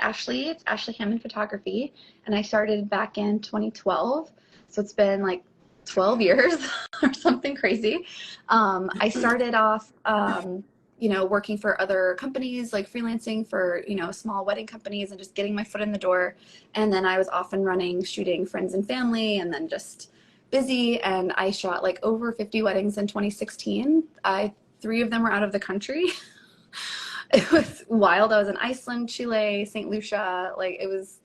Ashlee. It's Ashlee Hamon Photography, and I started back in 2012. So it's been like 12 years or something crazy. I started off, working for other companies, like freelancing for, small wedding companies and just getting my foot in the door. And then I was off and running, shooting friends and family, and then just busy. And I shot like over 50 weddings in 2016. 3 of them were out of the country. It was wild. I was in Iceland, Chile, St. Lucia. Like it was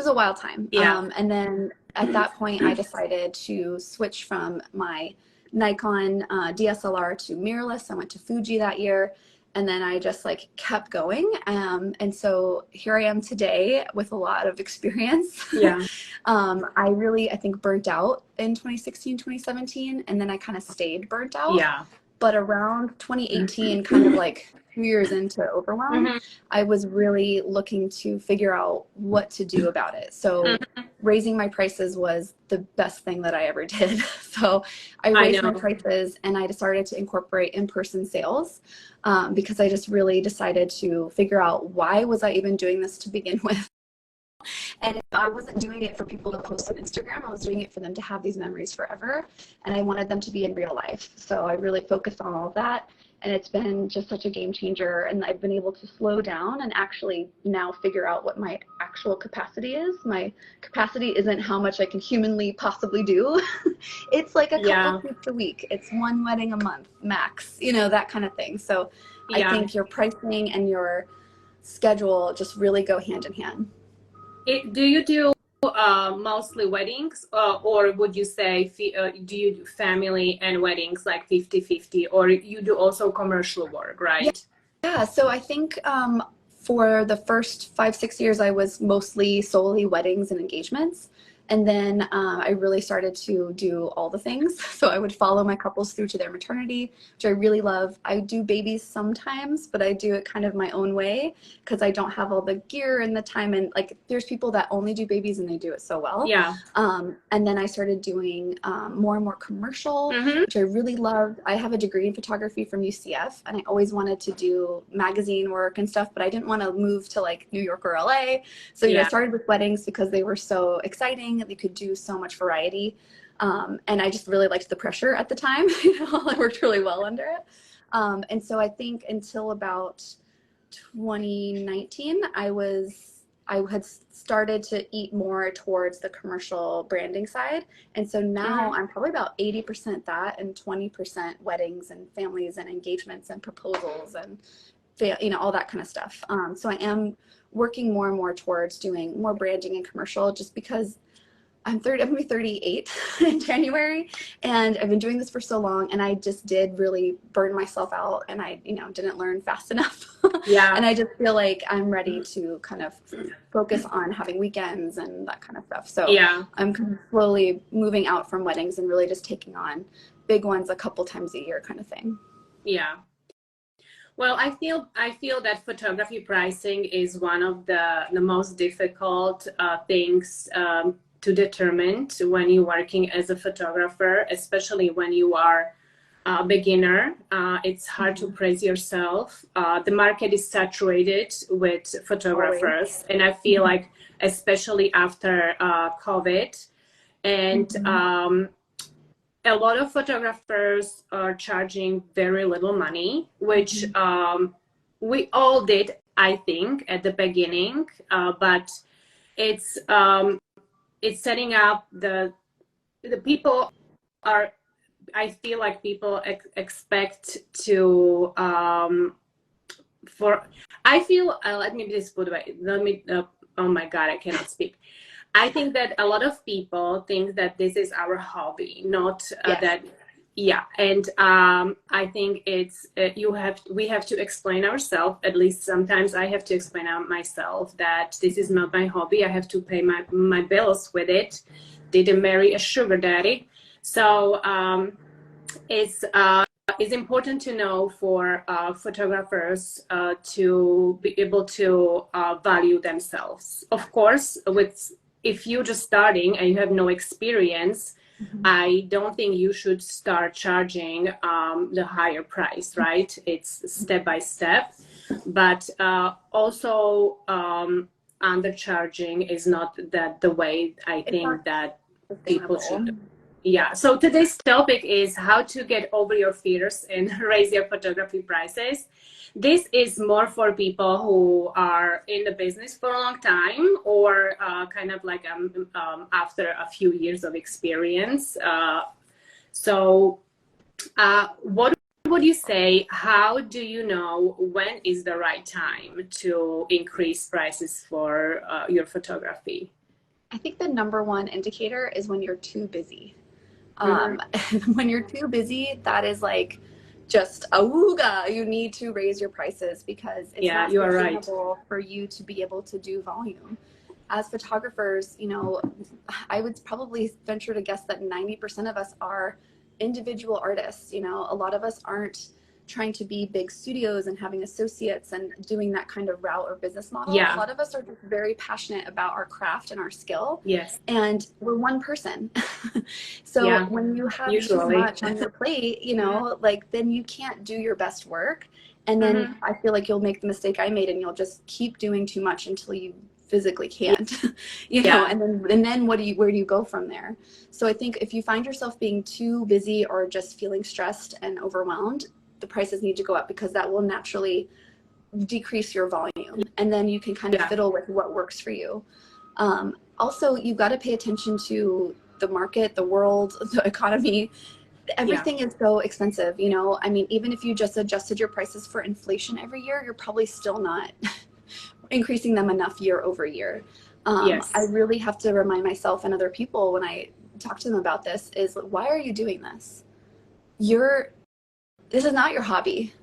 a wild time. Yeah. And then at that point, I decided to switch from my Nikon DSLR to mirrorless. I went to Fuji that year, and then I just like kept going. And so here I am today with a lot of experience. Yeah. I think burnt out in 2016, 2017, and then I kind of stayed burnt out. Yeah. But around 2018, kind of like 2 years into overwhelm, I was really looking to figure out what to do about it. So raising my prices was the best thing that I ever did. So I raised my prices, and I started to incorporate in-person sales because I just really decided to figure out, why was I even doing this to begin with? And I wasn't doing it for people to post on Instagram. I was doing it for them to have these memories forever. And I wanted them to be in real life. So I really focused on all of that. And it's been just such a game changer. And I've been able to slow down and actually now figure out what my actual capacity is. My capacity isn't how much I can humanly possibly do. It's like a couple shoots a week. It's 1 wedding a month max, that kind of thing. So I think your pricing and your schedule just really go hand in hand. Do you do mostly weddings, or would you say do you do family and weddings like 50-50, or you do also commercial work, right? Yeah, so I think for the first 5-6 years, I was mostly solely weddings and engagements. And then I really started to do all the things. So I would follow my couples through to their maternity, which I really love. I do babies sometimes, but I do it kind of my own way because I don't have all the gear and the time. And like, there's people that only do babies and they do it so well. Yeah. And then I started doing more and more commercial, which I really loved. I have a degree in photography from UCF, and I always wanted to do magazine work and stuff, but I didn't want to move to like New York or LA. So I started with weddings because they were so exciting. You could do so much variety. And I just really liked the pressure at the time. I worked really well under it. And so I think until about 2019, I had started to eat more towards the commercial branding side. And so now I'm probably about 80% that and 20% weddings and families and engagements and proposals and all that kind of stuff. So I am working more and more towards doing more branding and commercial, just because I'm going to be 38 in January, and I've been doing this for so long, and I just did really burn myself out, and I, didn't learn fast enough. And I just feel like I'm ready to kind of focus on having weekends and that kind of stuff. So I'm kind of slowly moving out from weddings and really just taking on big ones a couple times a year kind of thing. Yeah. Well, I feel that photography pricing is one of the most difficult things to determine when you're working as a photographer, especially when you are a beginner. It's hard to praise yourself. The market is saturated with photographers, and I feel like, especially after COVID, and a lot of photographers are charging very little money, which we all did, I think, at the beginning, but it's setting up the people are, I feel like people expect to I feel let me just put it away. Oh my God, I cannot speak. I think that a lot of people think that this is our hobby, not that. Yeah, and I think it's we have to explain ourselves. At least sometimes I have to explain out myself that this is not my hobby. I have to pay my bills with it. Didn't marry a sugar daddy, so it's important to know for photographers to be able to value themselves. Of course, if you're just starting and you have no experience, I don't think you should start charging the higher price, right? It's step by step. But also, undercharging is not that the way I think that people should. Yeah. So today's topic is how to get over your fears and raise your photography prices. This is more for people who are in the business for a long time, or kind of like after a few years of experience. What would you say? How do you know when is the right time to increase prices for your photography? I think the number one indicator is when you're too busy. When you're too busy, that is like just awooga, you need to raise your prices because it's not sustainable for you to be able to do volume. As photographers, you know, I would probably venture to guess that 90% of us are individual artists. You know, a lot of us aren't trying to be big studios and having associates and doing that kind of route or business model. A lot of us are just very passionate about our craft and our skill. And we're one person. So when you have too much on your plate, you know, like then you can't do your best work. And then I feel like you'll make the mistake I made and you'll just keep doing too much until you physically can't, you know, and then where do you go from there? So I think if you find yourself being too busy or just feeling stressed and overwhelmed, the prices need to go up because that will naturally decrease your volume, and then you can kind of fiddle with what works for you. Also, you've got to pay attention to the market, the world, the economy. Everything is so expensive, you know. I mean, even if you just adjusted your prices for inflation every year, you're probably still not increasing them enough year over year. I really have to remind myself and other people when I talk to them about this is, why are you doing this? This is not your hobby.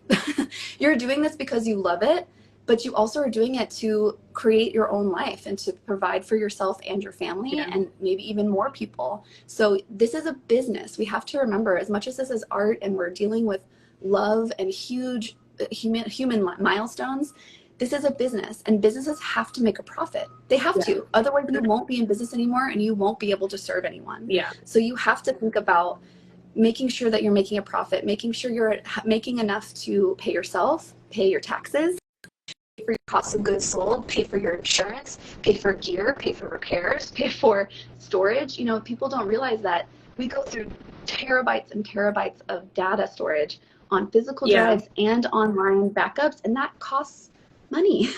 You're doing this because you love it, but you also are doing it to create your own life and to provide for yourself and your family and maybe even more people. So this is a business. We have to remember, as much as this is art and we're dealing with love and huge human milestones, this is a business, and businesses have to make a profit. They have to. Otherwise, you won't be in business anymore and you won't be able to serve anyone. So you have to think about making sure that you're making a profit, making sure you're making enough to pay yourself, pay your taxes, pay for your cost of goods sold, pay for your insurance, pay for gear, pay for repairs, pay for storage. You know, people don't realize that we go through terabytes and terabytes of data storage on physical drives and online backups, and that costs money.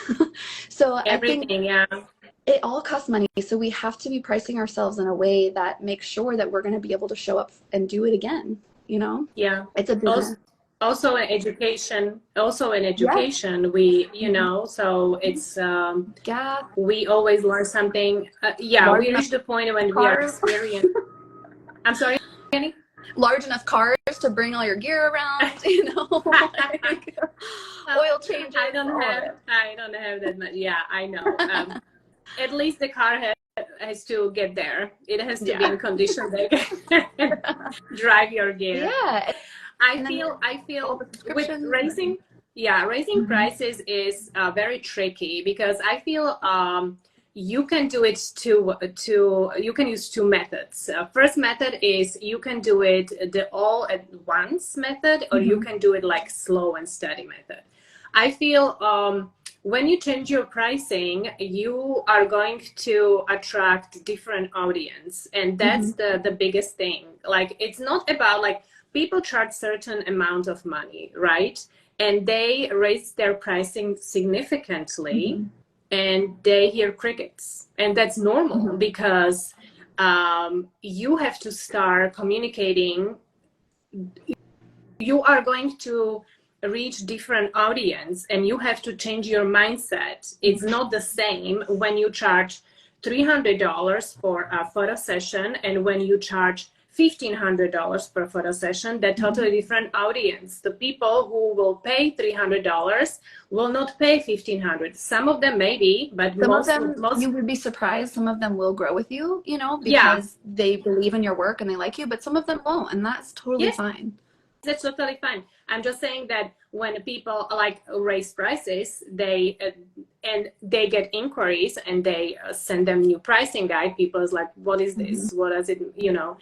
So everything, I think it all costs money. So we have to be pricing ourselves in a way that makes sure that we're going to be able to show up and do it again, you know? It's a business. Also in education, we, you know, so it's, we always learn something. We reach the point when we are experienced. I'm sorry, Kenny? Large enough cars to bring all your gear around, you know, like oil changes. I don't have that much. Yeah, I know. At least the car has to get there. It has to be in condition that can drive your gear. I feel with raising prices is very tricky because I feel you can do it you can use two methods. First method is you can do it the all at once method, or you can do it like slow and steady method. I feel when you change your pricing, you are going to attract different audience, and that's the biggest thing. Like, it's not about, like, people charge certain amount of money, right? And they raise their pricing significantly, and they hear crickets, and that's normal because you have to start communicating. You are going to reach different audience, and you have to change your mindset. It's not the same when you charge $300 for a photo session and when you charge $1,500 per photo session. That totally different audience. The people who will pay $300 will not pay $1,500. Some of them maybe, but most you would be surprised. Some of them will grow with you, you know, because they believe in your work and they like you, but some of them won't, and that's totally fine. That's totally fine. I'm just saying that when people like raise prices, they get inquiries and they send them new pricing guide. People is like, what is this? What does it, you know?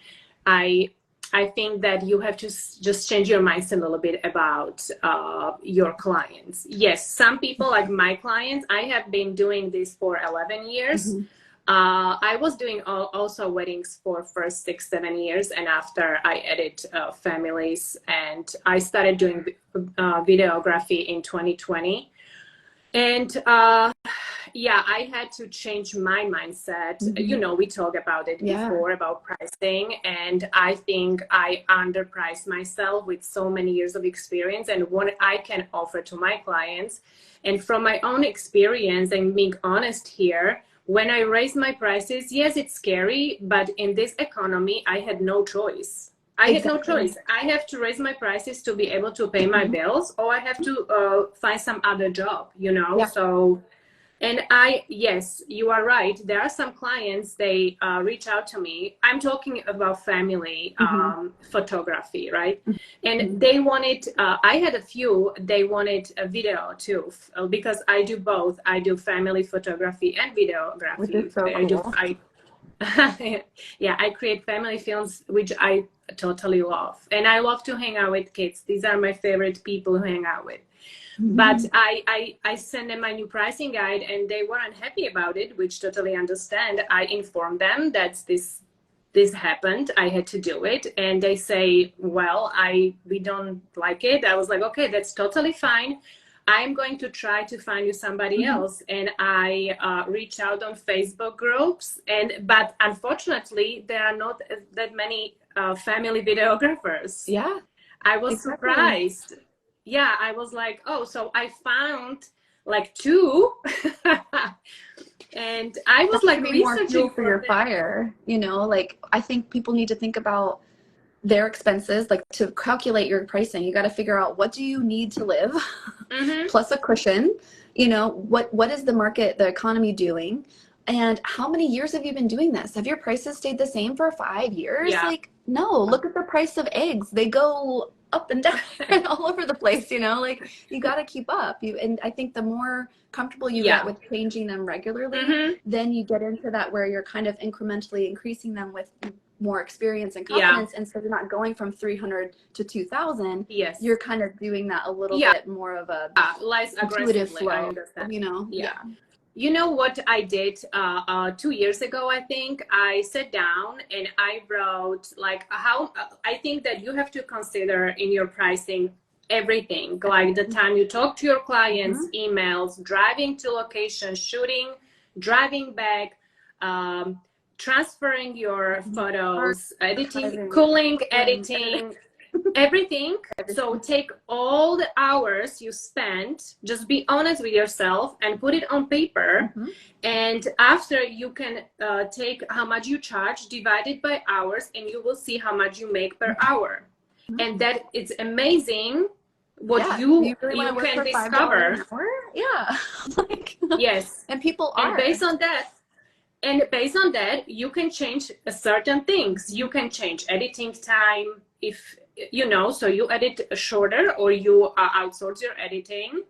I I think that you have to just change your mindset a little bit about your clients. Yes, some people like my clients, I have been doing this for 11 years. Mm-hmm. I was doing also weddings for first 6-7 years, and after I added families, and I started doing videography in 2020. And yeah, I had to change my mindset. Mm-hmm. We talked about it before about pricing, and I think I underpriced myself with so many years of experience and what I can offer to my clients. And from my own experience, and being honest here, when I raise my prices, yes, it's scary, but in this economy, I had no choice. I had no choice. I have to raise my prices to be able to pay my bills, or I have to find some other job, So, and yes, you are right. There are some clients, they reach out to me. I'm talking about family photography, right? And they wanted, I had a few, they wanted a video too, because I do both. I do family photography and videography. Which is so cool. Yeah, I create family films, which I totally love. And I love to hang out with kids. These are my favorite people who hang out with. But I sent them my new pricing guide, and they weren't happy about it, which totally understand. I informed them that this happened. I had to do it. And they say, well, we don't like it. I was like, okay, that's totally fine. I'm going to try to find you somebody else. And I reach out on Facebook groups, but unfortunately, there are not that many family videographers. Yeah. I was surprised. Yeah, I was like, oh, so I found like 2. And I was like researching for your fire, like I think people need to think about their expenses, like to calculate your pricing. You got to figure out, what do you need to live plus a cushion, what is the market, the economy doing, and how many years have you been doing this? Have your prices stayed the same for 5 years? Like, no, look at the price of eggs. They go up and down and all over the place, like you got to keep up. And I think the more comfortable you get with changing them regularly, then you get into that where you're kind of incrementally increasing them with more experience and confidence. And so you're not going from 300 to 2,000. Yes, you're kind of doing that a little bit more of a less intuitive flow, You know what I did 2 years ago, I think? I sat down and I wrote like how I think that you have to consider in your pricing everything, like the time you talk to your clients, emails, driving to location, shooting, driving back, transferring your photos, editing, culling, editing, everything. So take all the hours you spent, just be honest with yourself and put it on paper. And after, you can take how much you charge, divide it by hours, and you will see how much you make per hour. And that it's amazing what you can discover. Yes. And people are. And based on that, you can change certain things. You can change editing time, if so you edit shorter, or you outsource your editing,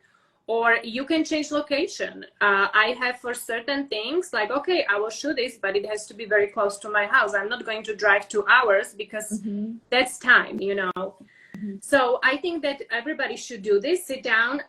or you can change location. I have for certain things, like, okay, I will shoot this, but it has to be very close to my house. I'm not going to drive 2 hours because that's time, So I think that everybody should do this. Sit down,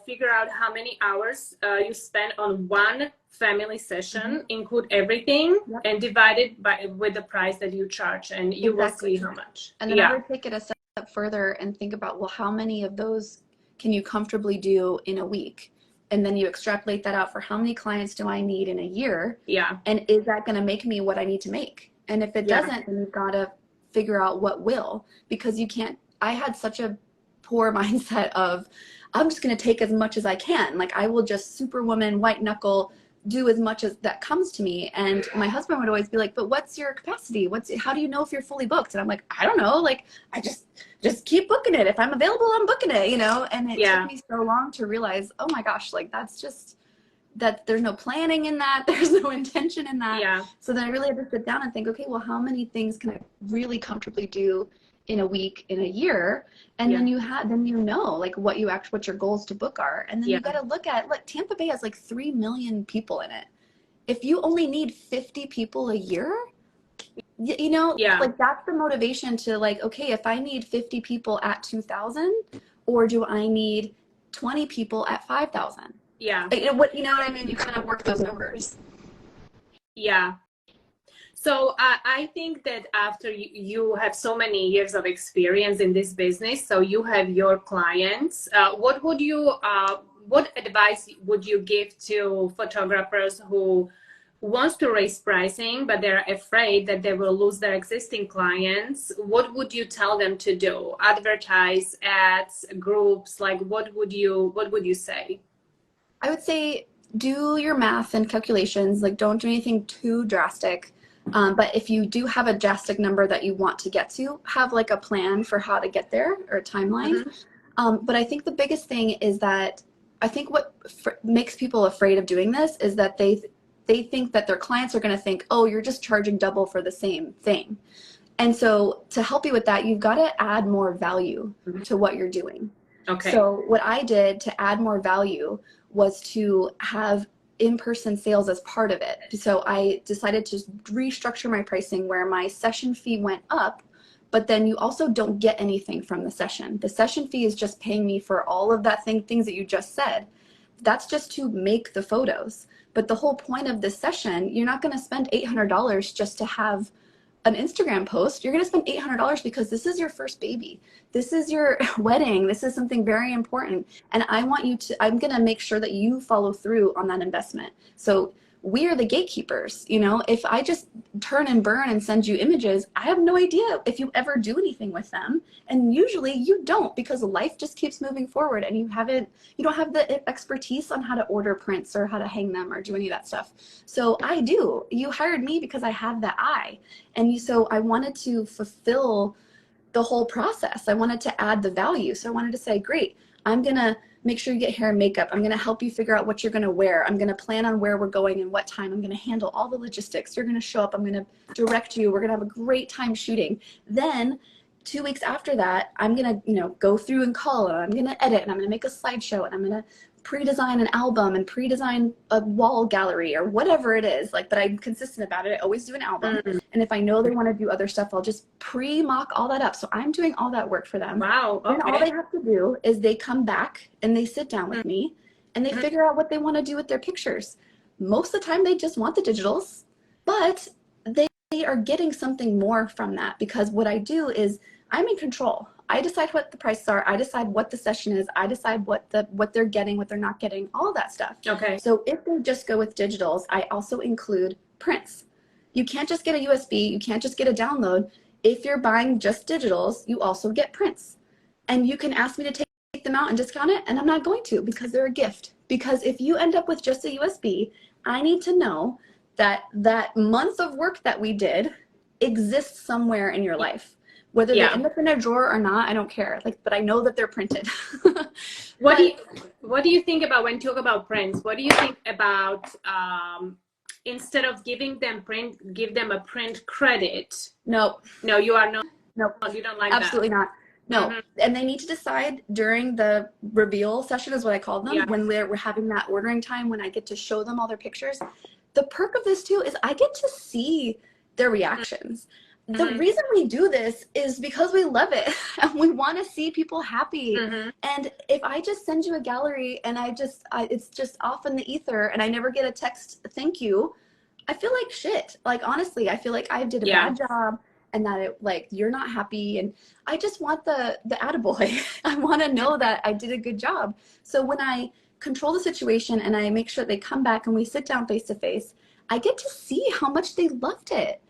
figure out how many hours you spend on one family session, include everything, and divide it with the price that you charge, and you will see how much. And then I would take it a step further and think about, well, how many of those can you comfortably do in a week? And then you extrapolate that out for how many clients do I need in a year? And is that going to make me what I need to make? And if it doesn't, then you've got to figure out what will, because you can't. I had such a poor mindset of, I'm just going to take as much as I can. Like, I will just superwoman, white knuckle, do as much as that comes to me. And my husband would always be like, but what's your capacity? How do you know if you're fully booked? And I'm like, I don't know. Like, I just keep booking it. If I'm available, I'm booking it, And it took me so long to realize, oh my gosh, like, that's just, that there's no planning in that. There's no intention in that. So then I really had to sit down and think, okay, well, how many things can I really comfortably do in a week, in a year? And then like what your goals to book are. And then you got to look at, like, Tampa Bay has like 3 million people in it. If you only need 50 people a year, You know, Yeah. like that's the motivation to like, okay, if I need 50 people at 2,000, or do I need 20 people at 5,000? Yeah. You know what I mean? You kind of work those numbers. Yeah. So I think that after you have so many years of experience in this business, so you have your clients, what advice would you give to photographers who wants to raise pricing, but they're afraid that they will lose their existing clients? What would you tell them to do? Advertise, ads, groups, like what would you say? I would say do your math and calculations. Like, don't do anything too drastic. But if you do have a drastic number that you want to get to, have like a plan for how to get there or a timeline. But I think the biggest thing is that I think what makes people afraid of doing this is that they think that their clients are going to think, oh, you're just charging double for the same thing. And so to help you with that, you've got to add more value to what you're doing. Okay. So what I did to add more value was to have in-person sales as part of it. So I decided to restructure my pricing where my session fee went up, but then you also don't get anything from the session. The session fee is just paying me for all of that things that you just said. That's just to make the photos. But the whole point of this session, you're not going to spend $800 just to have an Instagram post. You're going to spend $800 because this is your first baby. This is your wedding. This is something very important. And I'm going to make sure that you follow through on that investment. So we are the gatekeepers. You know, if I just turn and burn and send you images, I have no idea if you ever do anything with them. And usually you don't, because life just keeps moving forward and you don't have the expertise on how to order prints or how to hang them or do any of that stuff. So I do. You hired me because I have that eye. So I wanted to fulfill the whole process. I wanted to add the value. So I wanted to say, great, I'm going to make sure you get hair and makeup. I'm going to help you figure out what you're going to wear. I'm going to plan on where we're going and what time. I'm going to handle all the logistics. You're going to show up. I'm going to direct you. We're going to have a great time shooting. Then 2 weeks after that, I'm going to, go through and call, and I'm going to edit, and I'm going to make a slideshow, and I'm going to pre-design an album and pre-design a wall gallery or whatever it is, like, but I'm consistent about it. I always do an album. And if I know they want to do other stuff, I'll just pre-mock all that up. So I'm doing all that work for them. Wow. Okay. And all they have to do is they come back and they sit down with me and they figure out what they want to do with their pictures. Most of the time they just want the digitals, but they are getting something more from that, because what I do is I'm in control. I decide what the prices are. I decide what the session is. I decide what they're getting, what they're not getting, all that stuff. Okay. So if they just go with digitals, I also include prints. You can't just get a USB. You can't just get a download. If you're buying just digitals, you also get prints. And you can ask me to take them out and discount it, and I'm not going to, because they're a gift. Because if you end up with just a USB, I need to know that that month of work that we did exists somewhere in your life. Whether they end up in a drawer or not, I don't care. But I know that they're printed. What do you think about when you talk about prints? What do you think about instead of giving them print, give them a print credit? No, you are not. No, you don't like absolutely that. Not. No, and they need to decide during the reveal session, is what I call them, when we're having that ordering time, when I get to show them all their pictures. The perk of this too is I get to see their reactions. The reason we do this is because we love it and we want to see people happy. And if I just send you a gallery and it's just off in the ether and I never get a text thank you, I feel like shit. Like, honestly, I feel like I did a bad job and that you're not happy. And I just want the attaboy. I want to know that I did a good job. So when I control the situation and I make sure they come back and we sit down face to face, I get to see how much they loved it.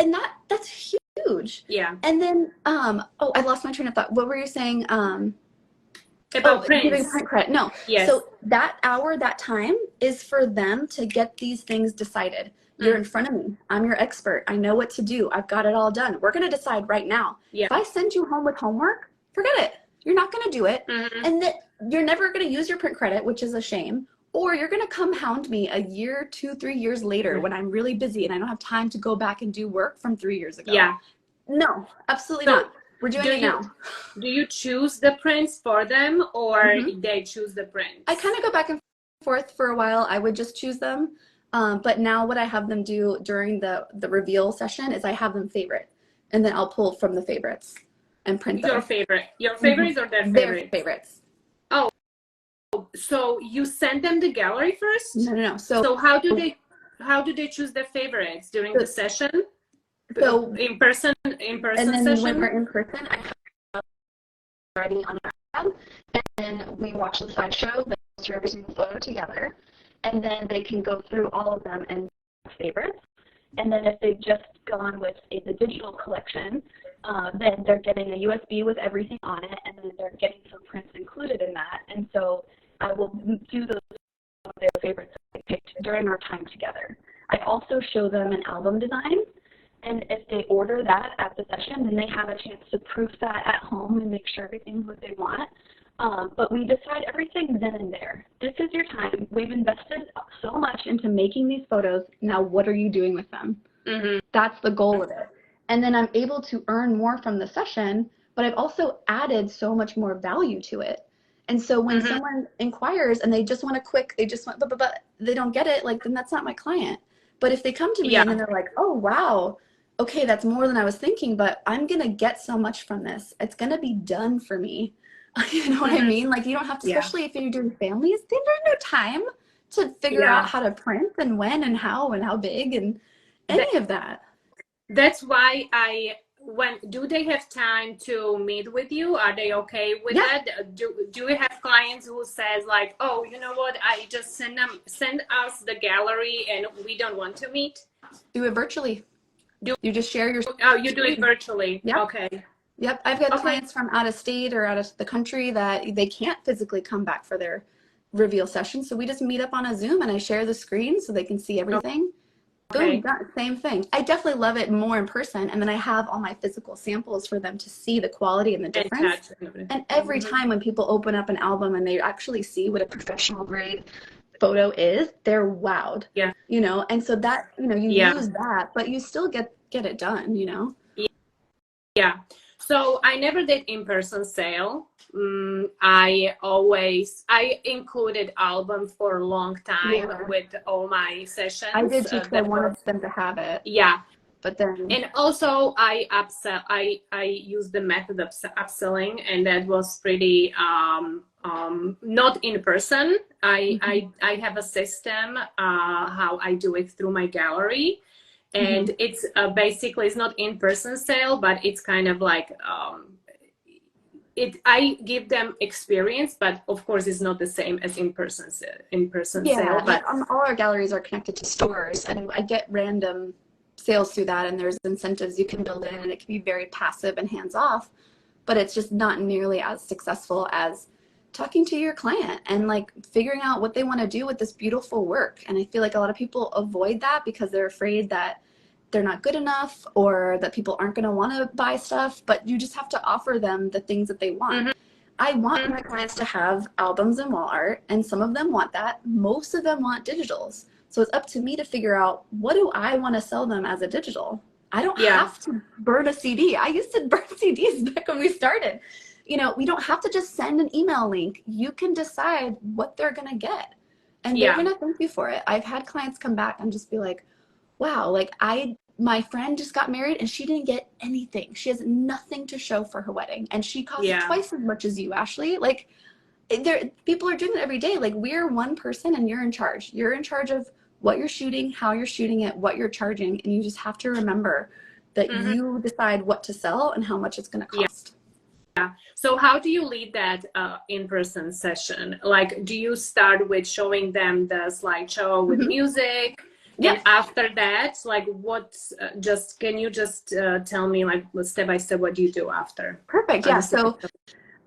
And that's huge. Yeah. And then, I lost my train of thought. What were you saying? About giving print credit. No. Yes. So that hour, that time is for them to get these things decided. You're in front of me. I'm your expert. I know what to do. I've got it all done. We're going to decide right now. Yeah. If I send you home with homework, forget it. You're not going to do it. And that you're never going to use your print credit, which is a shame. Or you're going to come hound me a year, 2, 3 years later when I'm really busy and I don't have time to go back and do work from 3 years ago. Yeah. No, absolutely not. We're doing it now. Do you choose the prints for them, or they choose the prints? I kind of go back and forth. For a while, I would just choose them. But now what I have them do during the reveal session is I have them favorite, and then I'll pull from the favorites and print them. Your favorites or their favorites? Their favorites. Oh, so you send them the gallery first? No. So how do they choose their favorites during the session? So in person and then session? when we're in person, I have writing on our tab, and then we watch the slideshow, then through every single photo together, and then they can go through all of them and favorites. And then if they've just gone with the digital collection, then they're getting a USB with everything on it, and then they're getting some prints included in that. And so I will do those their favorites that I picked during our time together. I also show them an album design, and if they order that at the session, then they have a chance to proof that at home and make sure everything's what they want. But we decide everything then and there. This is your time. We've invested so much into making these photos. Now what are you doing with them? Mm-hmm. That's the goal of it. And then I'm able to earn more from the session, but I've also added so much more value to it. And so when someone inquires and they just want a quick, but they don't get it, like, then that's not my client. But if they come to me and then they're like, oh, wow, okay, that's more than I was thinking, but I'm going to get so much from this. It's going to be done for me. You know what I mean? Like, you don't have to, especially if you're doing families, they don't have no time to figure out how to print and when and how big and any of that. That's why do they have time to meet with you? Are they okay with that? Do we have clients who says like, oh, you know what, I just send us the gallery and we don't want to meet? Do it virtually. You just share your you do it virtually. Yep. Okay. Yep. I've got clients from out of state or out of the country that they can't physically come back for their reveal session. So we just meet up on a Zoom and I share the screen so they can see everything. Boom, same thing. I definitely love it more in person, and then I have all my physical samples for them to see the quality and the difference. And every time when people open up an album and they actually see what a professional grade photo is, they're wowed. Yeah. You know, and so that, you know, you use that, but you still get it done, you know? Yeah. So I never did in-person sale. I included album for a long time with all my sessions. I did too, because I wanted them to have it. Yeah. But then, and also I used the method of upselling, and that was pretty not in person. I have a system how I do it through my gallery. And it's basically, it's not in-person sale, but it's kind of like I give them experience, but of course it's not the same as in-person sale. But all our galleries are connected to stores, and I get random sales through that, and there's incentives you can build in, and it can be very passive and hands-off, but it's just not nearly as successful as talking to your client and like figuring out what they want to do with this beautiful work. And I feel like a lot of people avoid that because they're afraid that they're not good enough or that people aren't going to want to buy stuff, but you just have to offer them the things that they want. I want my clients to have albums and wall art, and some of them want that. Most of them want digitals. So it's up to me to figure out, what do I want to sell them as a digital? I don't have to burn a CD. I used to burn CDs back when we started. You know, we don't have to just send an email link. You can decide what they're going to get, and they're going to thank you for it. I've had clients come back and just be like, wow, like my friend just got married and she didn't get anything. She has nothing to show for her wedding, and she costs twice as much as you, Ashlee. Like, people are doing it every day. Like, we're one person and you're in charge. You're in charge of what you're shooting, how you're shooting it, what you're charging, and you just have to remember that you decide what to sell and how much it's going to cost. Yeah. So how do you lead that in-person session? Like, do you start with showing them the slideshow with music? And after that, like, can you just tell me, like, step by step, what do you do after? Perfect. Yeah. So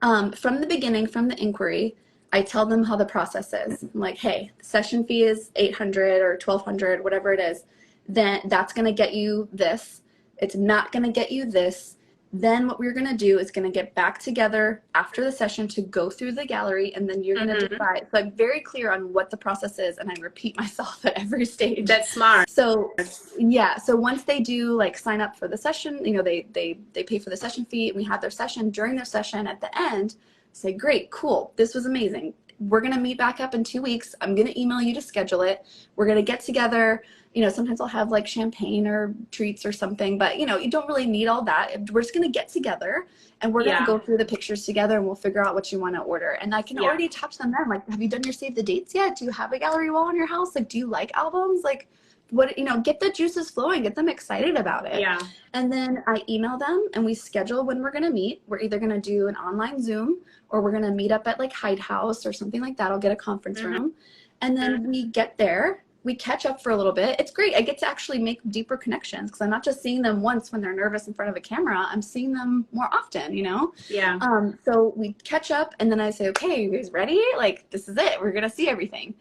from the beginning, from the inquiry, I tell them how the process is. I'm like, hey, the session fee is $800 or $1,200, whatever it is. Then that's going to get you this. It's not going to get you this. Then what we're going to do is going to get back together after the session to go through the gallery, and then you're going to decide. So I'm very clear on what the process is, and I repeat myself at every stage. That's smart. So yeah, so once they do like sign up for the session, you know, they pay for the session fee, and we have their session. During their session at the end, say, great, cool, this was amazing. we're going to meet back up in 2 weeks. I'm going to email you to schedule it. We're going to get together. You know, sometimes I'll have like champagne or treats or something, but you know, you don't really need all that. We're just going to get together and we're going to go through the pictures together and we'll figure out what you want to order. And I can already touch them then. Like, have you done your save the dates yet? Do you have a gallery wall in your house? Like, do you like albums? Like, what, you know, get the juices flowing, get them excited about it. Yeah. And then I email them and we schedule when we're going to meet. We're either going to do an online Zoom or we're going to meet up at like Hyde House or something like that. I'll get a conference room. And then we get there, we catch up for a little bit. It's great. I get to actually make deeper connections because I'm not just seeing them once when they're nervous in front of a camera. I'm seeing them more often, you know? Yeah. So we catch up and then I say, okay, you guys ready? Like, this is it. We're going to see everything.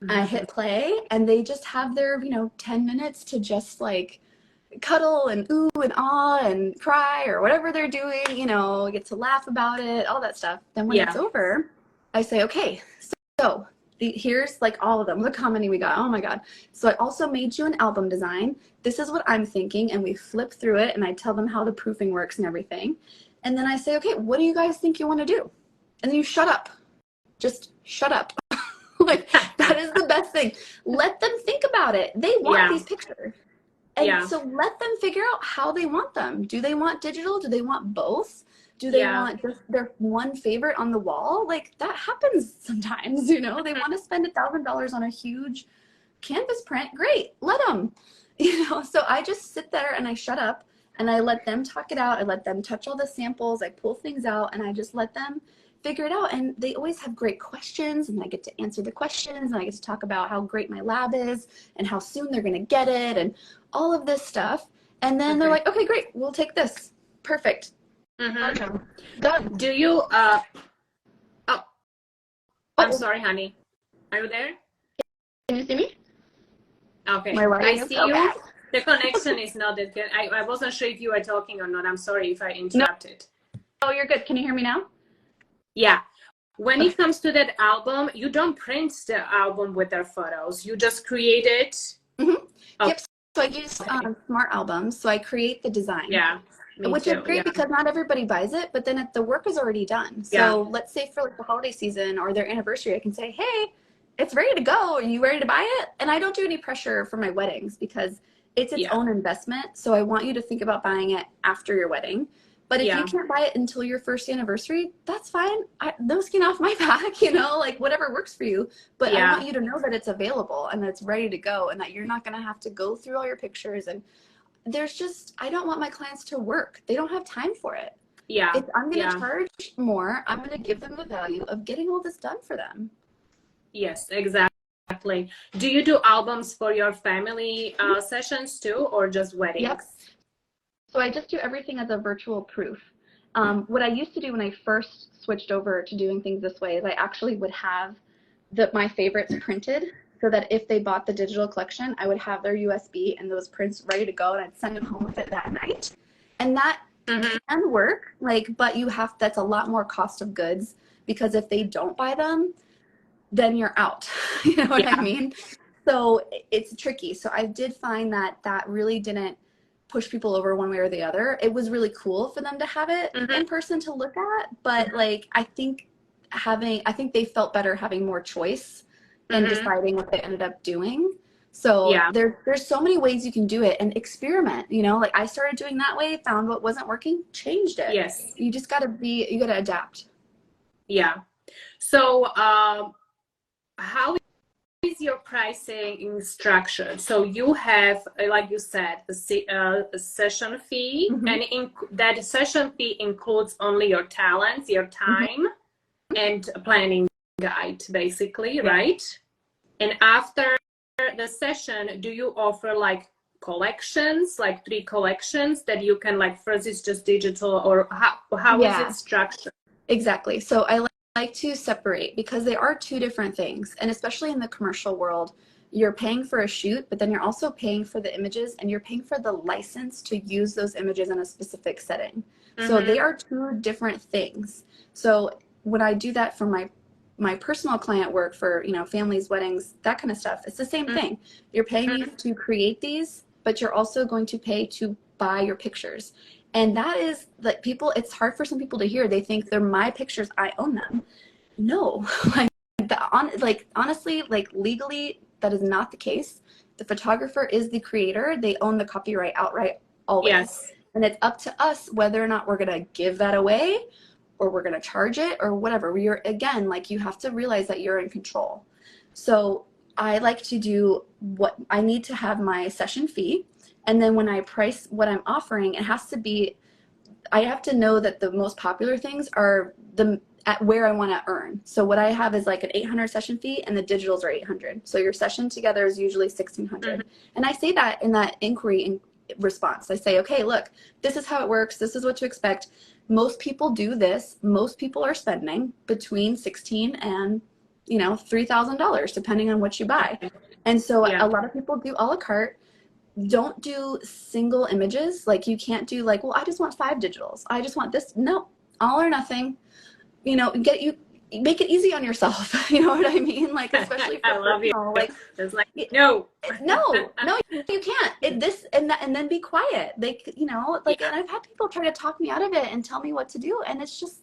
I hit play and they just have their, you know, 10 minutes to just like cuddle and ooh and ah and cry or whatever they're doing, you know, get to laugh about it, all that stuff. Then when it's over, I say, okay, so here's like all of them. Look how many we got. Oh my God. So I also made you an album design. This is what I'm thinking. And we flip through it and I tell them how the proofing works and everything. And then I say, okay, what do you guys think you want to do? And then you shut up. Just shut up. Like, that is the best thing. Let them think about it. They want these pictures. And so let them figure out how they want them. Do they want digital? Do they want both? Do they want just their one favorite on the wall? Like, that happens sometimes, you know? They want to spend $1,000 on a huge canvas print. Great. Let them. You know? So I just sit there and I shut up and I let them talk it out. I let them touch all the samples. I pull things out and I just let them figure it out. And they always have great questions and I get to answer the questions and I get to talk about how great my lab is and how soon they're going to get it and all of this stuff. And then they're like, okay, great. We'll take this. Perfect. Done. Do you, I'm sorry, honey. Are you there? Can you see me? Okay. I see you. The connection is not that good. I wasn't sure if you were talking or not. I'm sorry if I interrupted. No. Oh, you're good. Can you hear me now? Yeah. When it comes to that album, you don't print the album with their photos. You just create it. Yep. So I use smart albums. So I create the design. Yeah. Which is great because not everybody buys it, but then the work is already done. So let's say for like the holiday season or their anniversary, I can say, hey, it's ready to go. Are you ready to buy it? And I don't do any pressure for my weddings because it's its own investment. So I want you to think about buying it after your wedding. But if you can't buy it until your first anniversary, that's fine. No skin off my back, you know, like whatever works for you. But I want you to know that it's available and that it's ready to go and that you're not going to have to go through all your pictures. And there's just, I don't want my clients to work. They don't have time for it. Yeah. If I'm going to charge more, I'm going to give them the value of getting all this done for them. Yes, exactly. Do you do albums for your family sessions too, or just weddings? Yep. So I just do everything as a virtual proof. What I used to do when I first switched over to doing things this way is I actually would have my favorites printed so that if they bought the digital collection, I would have their USB and those prints ready to go and I'd send them home with it that night. And that can work, but that's a lot more cost of goods because if they don't buy them, then you're out. You know what I mean? So it's tricky. So I did find that really didn't push people over one way or the other. It was really cool for them to have it in person to look at, but I think they felt better having more choice in deciding what they ended up doing. So there's so many ways you can do it and experiment, you know, I started doing that way, found what wasn't working, changed it. Yes. You just gotta adapt. Yeah. So how is your pricing structured? So you have, like you said, a session fee, and that session fee includes only your talents, your time, and a planning guide, basically, right? And after the session, do you offer collections, 3 collections that you can first is just digital, or how is it structured? Exactly. So I like to separate because they are 2 different things. And especially in the commercial world, you're paying for a shoot, but then you're also paying for the images and you're paying for the license to use those images in a specific setting. So they are 2 different things. So when I do that for my personal client work for, families, weddings, that kind of stuff, it's the same thing. You're paying me to create these, but you're also going to pay to buy your pictures. And that is it's hard for some people to hear. They think they're my pictures, I own them. No, honestly, like legally, that is not the case. The photographer is the creator. They own the copyright outright always. Yes. And it's up to us whether or not we're going to give that away or we're going to charge it or whatever. Again, like, you have to realize that you're in control. So I like to do what I need to have my session fee. And then when I price what I'm offering, it has to be, I have to know that the most popular things are at where I want to earn. So what I have is like an 800 session fee, and the digitals are 800. So your session together is usually 1,600. Mm-hmm. And I say that in that inquiry in response. I say, okay, look, this is how it works. This is what to expect. Most people do this. Most people are spending between $16 and $3,000 depending on what you buy. And so a lot of people do a la carte. Don't do single images. Like, you can't do like, well, I just want 5 digitals. I just want this. No, all or nothing. Make it easy on yourself. You know what I mean? Like, especially for I love you. Like, it's like, no, you can't. And then be quiet. And I've had people try to talk me out of it and tell me what to do, and it's just,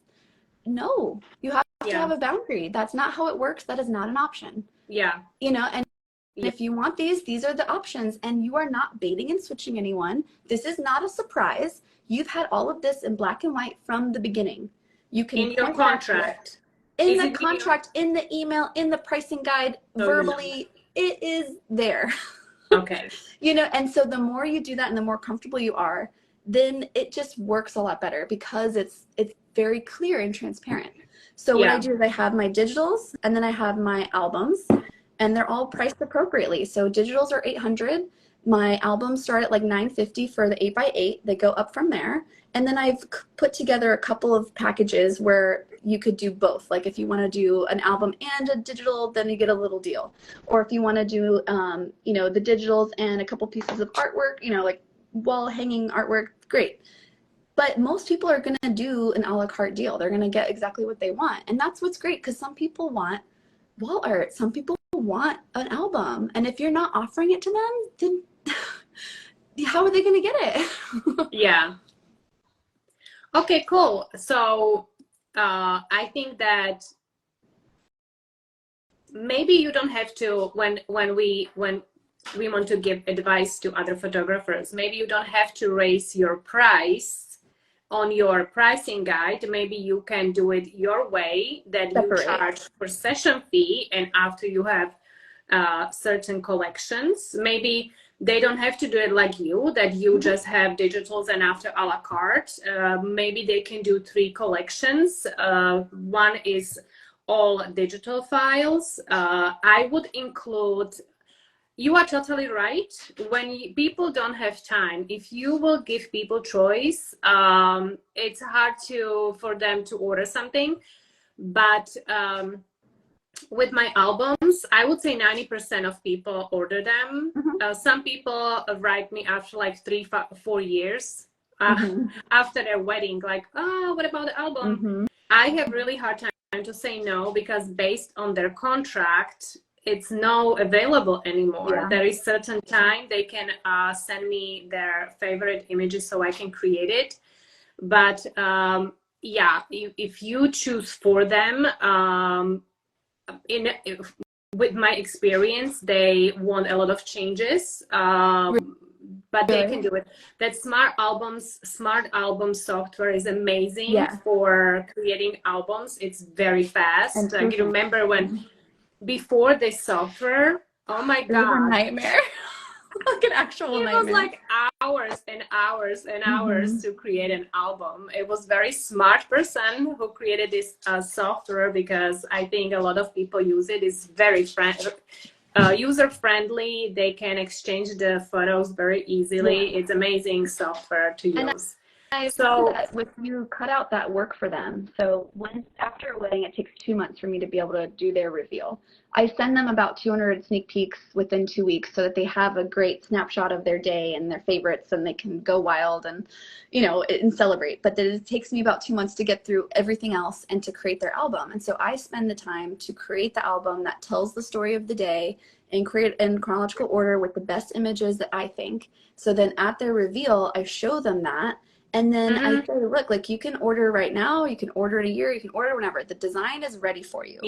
no. You have to have a boundary. That's not how it works. That is not an option. Yeah. And if you want these are the options, and you are not baiting and switching anyone. This is not a surprise. You've had all of this in black and white from the beginning. You can in your contract. In the contract, in the email, in the pricing guide, verbally, it is there. Okay. And so the more you do that and the more comfortable you are, then it just works a lot better because it's very clear and transparent. So what I do is I have my digitals, and then I have my albums, and they're all priced appropriately. So digitals are 800. My albums start at like $950 for the 8x8. They go up from there. And then I've put together a couple of packages where you could do both. Like, if you want to do an album and a digital, then you get a little deal. Or if you want to do, the digitals and a couple pieces of artwork, like wall hanging artwork, great. But most people are going to do an a la carte deal. They're going to get exactly what they want. And that's what's great, because some people want wall art. Some people want an album. And if you're not offering it to them, then how are they going to get it? Yeah. Okay, cool. So I think that maybe you don't have to, when we want to give advice to other photographers, maybe you don't have to raise your price on your pricing guide. Maybe you can do it your way, that you charge for session fee, and after you have certain collections, maybe they don't have to do it like you, that you just have digitals and after a la carte. Maybe they can do 3 collections. One is all digital files. I would include, you are totally right. When people don't have time, if you will give people choice, it's hard for them to order something. But with my albums, I would say 90% of people order them. Mm-hmm. Some people write me after like 3-4 years after their wedding, like, oh, what about the album? Mm-hmm. I have really hard time to say no, because based on their contract, it's not available anymore. Yeah. There is certain time they can send me their favorite images so I can create it. But if you choose for them, with my experience, they want a lot of changes, but they can do it. That smart album software is amazing for creating albums. It's very fast. I can remember when before this software, oh my God, it was a nightmare. Like an actual nightmare. It was like hours and hours and hours to create an album. It was very smart person who created this software, because I think a lot of people use it. It's very user friendly. They can exchange the photos very easily. It's amazing software to use. So with you cut out that work for them. So after a wedding, it takes 2 months for me to be able to do their reveal. I send them about 200 sneak peeks within 2 weeks so that they have a great snapshot of their day and their favorites, and they can go wild and, and celebrate. But it takes me about 2 months to get through everything else and to create their album. And so I spend the time to create the album that tells the story of the day and create in chronological order with the best images that I think. So then at their reveal, I show them that. And then I say, look, like, you can order right now, you can order in a year, you can order whenever. The design is ready for you.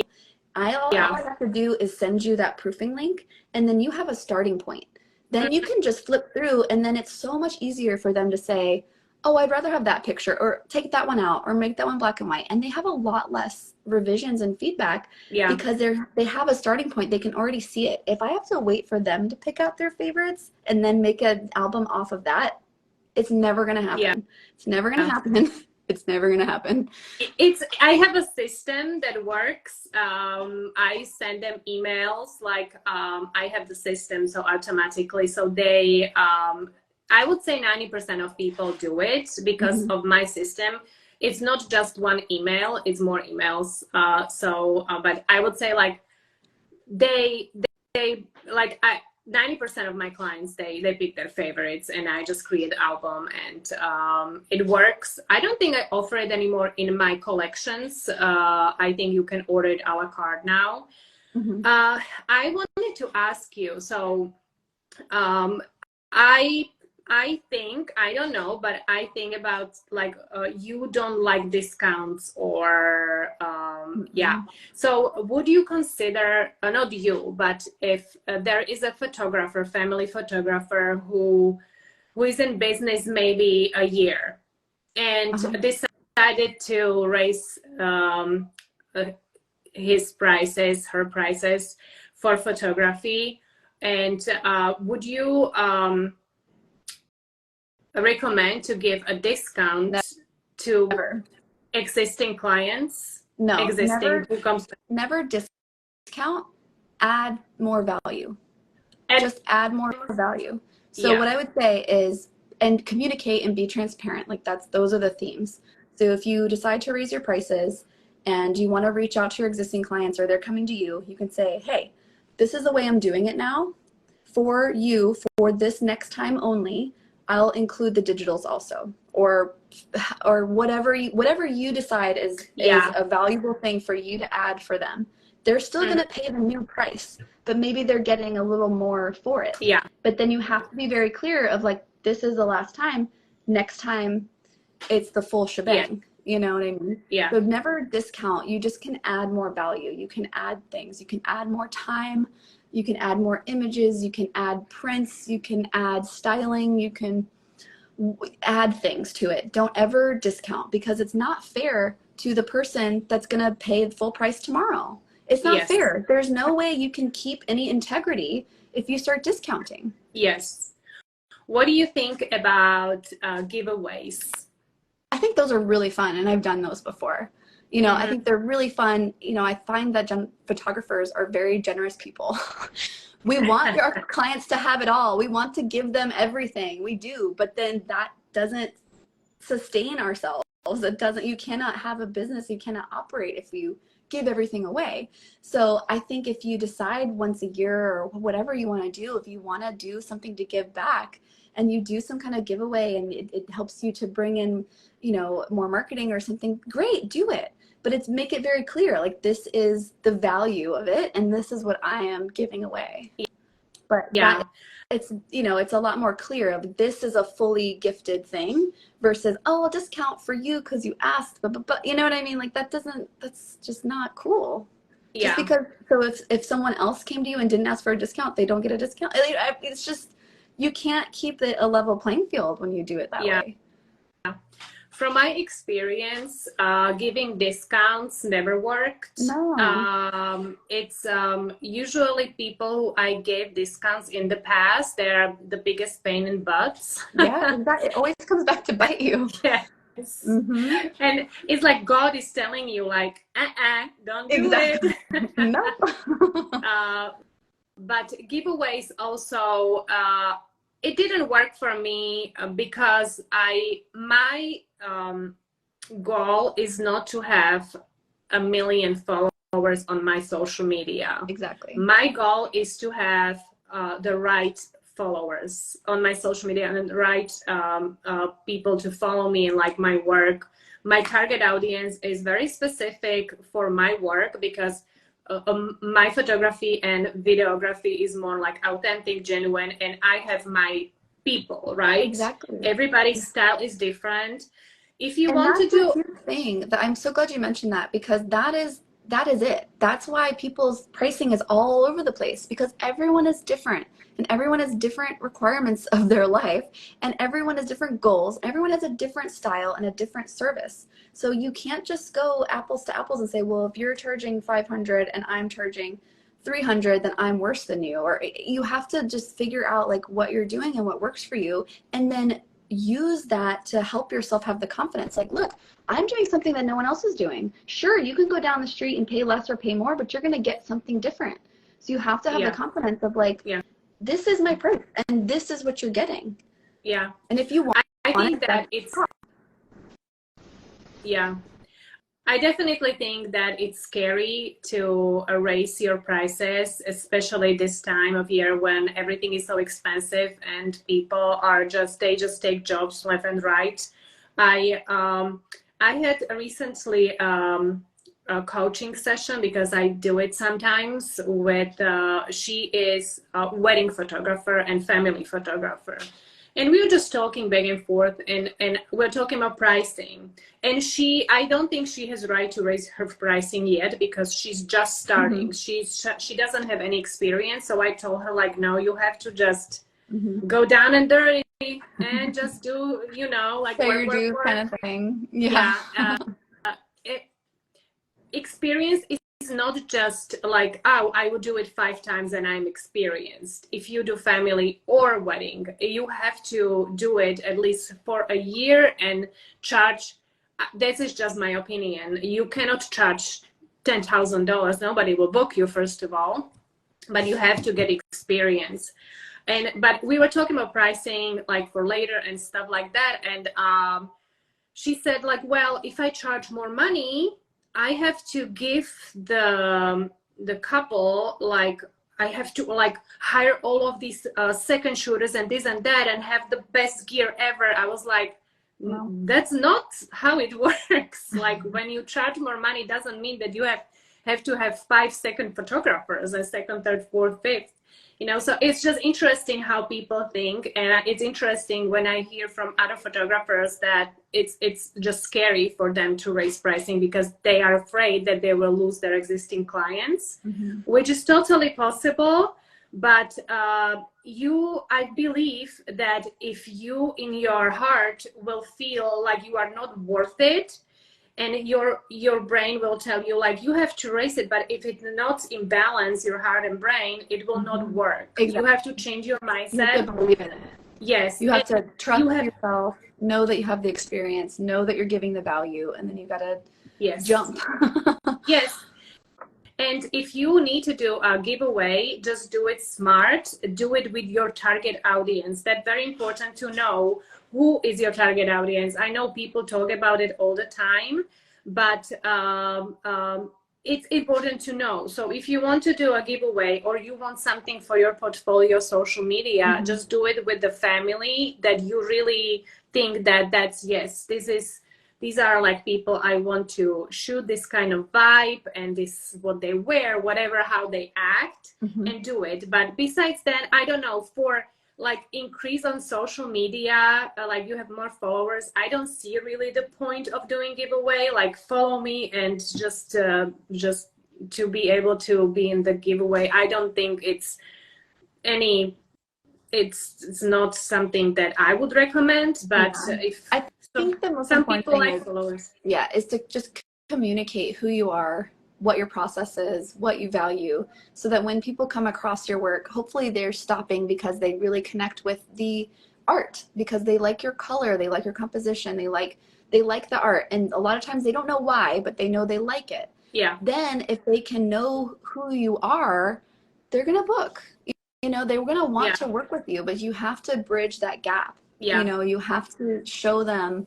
All I have to do is send you that proofing link, and then you have a starting point. Then you can just flip through, and then it's so much easier for them to say, oh, I'd rather have that picture, or take that one out, or make that one black and white. And they have a lot less revisions and feedback because they have a starting point. They can already see it. If I have to wait for them to pick out their favorites and then make an album off of that, it's never going to happen. Yeah. It's never going to happen. It's never going to happen. I have a system that works. I send them emails, like I have the system so automatically. So they, I would say 90% of people do it because of my system. It's not just one email, it's more emails. But I would say like they like 90% of my clients, they pick their favorites, and I just create the album, and it works. I don't think I offer it anymore in my collections. I think you can order it a la carte now. I wanted to ask you, so I think, I don't know, but I think about like you don't like discounts or so would you consider, not you, but if there is a photographer, family photographer who is in business maybe a year and decided to raise her prices for photography, and would you recommend to give a discount to existing clients? No, never discount, add more value. Just add more value. So what I would say is, and communicate and be transparent, like those are the themes. So if you decide to raise your prices and you want to reach out to your existing clients, or they're coming to you, you can say, hey, this is the way I'm doing it now. For you, for this next time only, I'll include the digitals also, or whatever you decide is a valuable thing for you to add for them. They're still going to pay the new price, but maybe they're getting a little more for it. Yeah. But then you have to be very clear of like, this is the last time. Next time, it's the full shebang. You know what I mean? Yeah. So never discount. You just can add more value. You can add things. You can add more time. You can add more images, you can add prints, you can add styling, you can add things to it. Don't ever discount, because it's not fair to the person that's going to pay the full price tomorrow. It's not fair. There's no way you can keep any integrity if you start discounting. Yes. What do you think about giveaways? I think those are really fun, and I've done those before. You know, I think they're really fun. You know, I find that photographers are very generous people. We want our clients to have it all. We want to give them everything. We do, but then that doesn't sustain ourselves. It doesn't. You cannot have a business. You cannot operate if you give everything away. So I think if you decide once a year or whatever you want to do, if you want to do something to give back, and you do some kind of giveaway, and it helps you to bring in, you know, more marketing or something, great, do it. But make it very clear, like, this is the value of it, and this is what I am giving away. But it's, you know, it's a lot more clear of this is a fully gifted thing versus, oh, I'll discount for you because you asked, but you know what I mean? Like, that's just not cool. Just because, so if someone else came to you and didn't ask for a discount, they don't get a discount. It's just, you can't keep it a level playing field when you do it that way. From my experience, giving discounts never worked. No. It's usually people who I gave discounts in the past, they're the biggest pain in butts. Yeah, it always comes back to bite you. Yes. And it's like God is telling you, like, don't do it. No. But giveaways also, it didn't work for me because my goal is not to have 1 million followers on my social media. Exactly. My goal is to have the right followers on my social media and the right people to follow me and like my work. My target audience is very specific for my work because my photography and videography is more like authentic, genuine, and I have my people, right? Exactly. Everybody's style is different. If you want to do thing that I'm so glad you mentioned that, because that is that is it. That's why people's pricing is all over the place, because everyone is different and everyone has different requirements of their life, and everyone has different goals. Everyone has a different style and a different service. So you can't just go apples to apples and say, well, if you're charging 500 and I'm charging 300, then I'm worse than you. Or you have to just figure out like what you're doing and what works for you, and then use that to help yourself have the confidence. Like, look, I'm doing something that no one else is doing. Sure, you can go down the street and pay less or pay more, but you're going to get something different. So you have to have the confidence of like, this is my price and this is what you're getting. Yeah. And if you want, I think that it's, I definitely think that it's scary to raise your prices, especially this time of year when everything is so expensive and people are they just take jobs left and right. I had recently a coaching session, because I do it sometimes with, she is a wedding photographer and family photographer. And we were just talking back and forth, and we're talking about pricing. And I don't think she has right to raise her pricing yet, because she's just starting. She doesn't have any experience. So I told her, like, no, you have to just go down and dirty and just do, you know, like work kind of thing. Experience is not just like, oh, I will do it 5 times and I'm experienced. If you do family or wedding, you have to do it at least for a year and charge. This is just my opinion. You cannot charge $10,000. Nobody will book you, first of all, but you have to get experience. But we were talking about pricing, like for later and stuff like that. And she said, like, well, if I charge more money, I have to give the couple, like, I have to like hire all of these second shooters and this and that and have the best gear ever. I was like, no, that's not how it works. Like, when you charge more money, doesn't mean that you have to have 5 second photographers, a second, third, fourth, fifth. You know, so it's just interesting how people think, and it's interesting when I hear from other photographers that it's just scary for them to raise pricing because they are afraid that they will lose their existing clients, which is totally possible. But I believe that if you in your heart will feel like you are not worth it, and your brain will tell you, like, you have to raise it, but if it's not in balance, your heart and brain, it will not work. Exactly. You have to change your mindset. You have to believe in it. Yes. You have to trust yourself, know that you have the experience, know that you're giving the value, and then you got to jump. Yes. And if you need to do a giveaway, just do it smart. Do it with your target audience. That's very important to know. Who is your target audience? I know people talk about it all the time, but it's important to know. So if you want to do a giveaway or you want something for your portfolio, social media, just do it with the family that you really think that's, yes, these are like people I want to shoot this kind of vibe, and this is what they wear, whatever, how they act, and do it. But besides that, I don't know, for like increase on social media, like you have more followers, I don't see really the point of doing giveaway. Like, follow me and just to be able to be in the giveaway. I don't think it's not something that I would recommend. But I think the most important thing is to just communicate who you are, what your process is, what you value, so that when people come across your work, hopefully they're stopping because they really connect with the art, because they like your color, they like your composition, they like the art. And a lot of times they don't know why, but they know they like it. Yeah. Then if they can know who you are, they're going to book. You know, they're going to want to work with you, but you have to bridge that gap. You know, you have to show them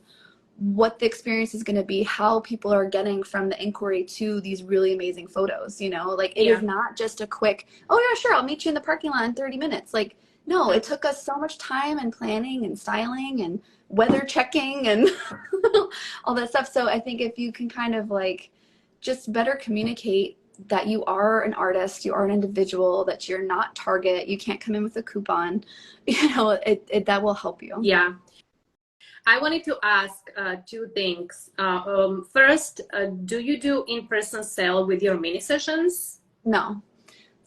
what the experience is going to be, how people are getting from the inquiry to these really amazing photos. You know, like, it is not just a quick, oh yeah, sure, I'll meet you in the parking lot in 30 minutes. Like, no, it took us so much time and planning and styling and weather checking and all that stuff. So I think if you can kind of like just better communicate that you are an artist, you are an individual, that you're not Target, you can't come in with a coupon, you know, that will help you. Yeah. I wanted to ask two things. First, do you do in-person sale with your mini sessions? No.